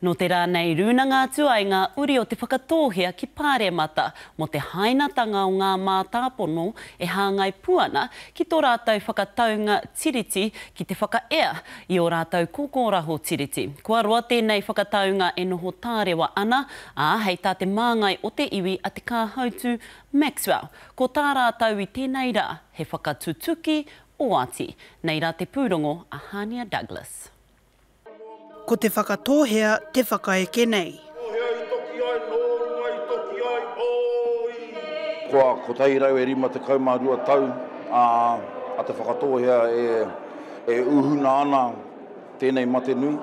No te rānei rūnanga atu ai ngā uri o te whakatōhea ki Pāremata mo te hainatanga o ngā mātāpono e hāngai puana ki tō rātou whakataunga tiriti ki te whakaea i o rātou kokoraho tiriti. Kua roa tēnei whakataunga e noho tārewa ana, hei tā te māngai o te iwi a te kāhautu Maxwell. Ko tā rātou i tēnei rā he whakatutuki o ati. Nei rā te pūrongo a Hania Douglas. Ko te whakatōhea, te whakaeke nei. Ko tei rau e rima te kaumārua tau, a te whakatōhea e uhuna ana tēnei mate nui.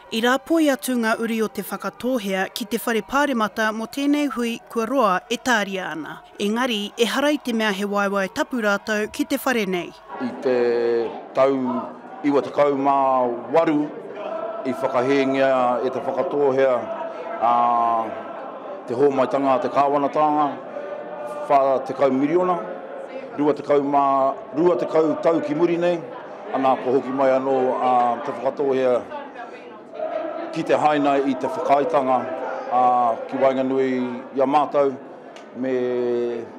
I rāpoi atu ngā uri o te whakatōhea ki te whare Pāremata mo tēnei hui kua roa e tāria ana. Engari, e harai te mea he waiwai tapu rātou ki te whare nei. I te tau iwa te kaumā waru, i whakahengia e te whakatōhea te hōmaitanga te kāwanatanga, wha te kau miriona, rua te kau tau ki muri nei, anā ko hoki mai anō te whakatōhea ki te haina i te whakaitanga ki Wainganui i a mātou me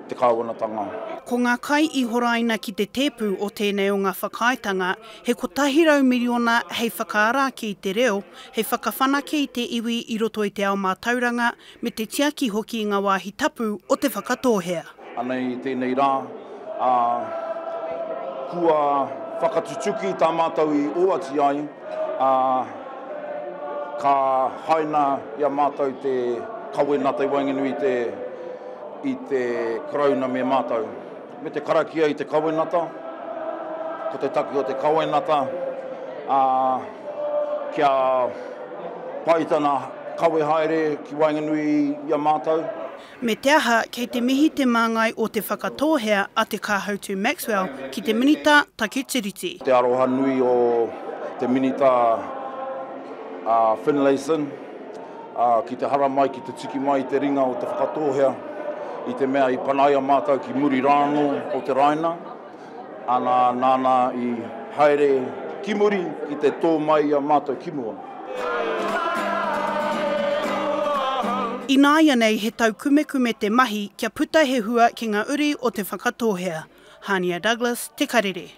te kāwanatanga. Ko ngā kai i horaina ki te tēpū o tēnei o ngā whakaitanga, he ko tahirau miriona hei whakaara ki te reo, hei whakawhanake i te iwi i roto i te ao mātauranga, me te tiaki hoki i ngā wāhi tapu o te whakatōhea. Anei tēnei rā, kua whakatutuki tā mātou i oati ai, ka haina i a mātou te kawenata i Wainganui i te krauna me mātou. Me te karakia i te kawenata, ko te taki o te kawenata, kia paitana kawe haere ki Wainganui i a mātou. Me te aha, kei te mihi te māngai o te whakatōhea a te kāhautu Maxwell ki te minita takitiriti. Te aroha nui o te minita Finlayson, ki te hara mai, ki te tiki mai, te ringa o te whakatōhea, i te mea i panaia mātou ki muri rāno o te raina, ana nāna i haere ki muri i te tō mai a mātou ki mua. I nāia nei he tau kumekume te mahi kia puta he hua ki ngā uri o te whakatōhea. Hania Douglas, Te Karere.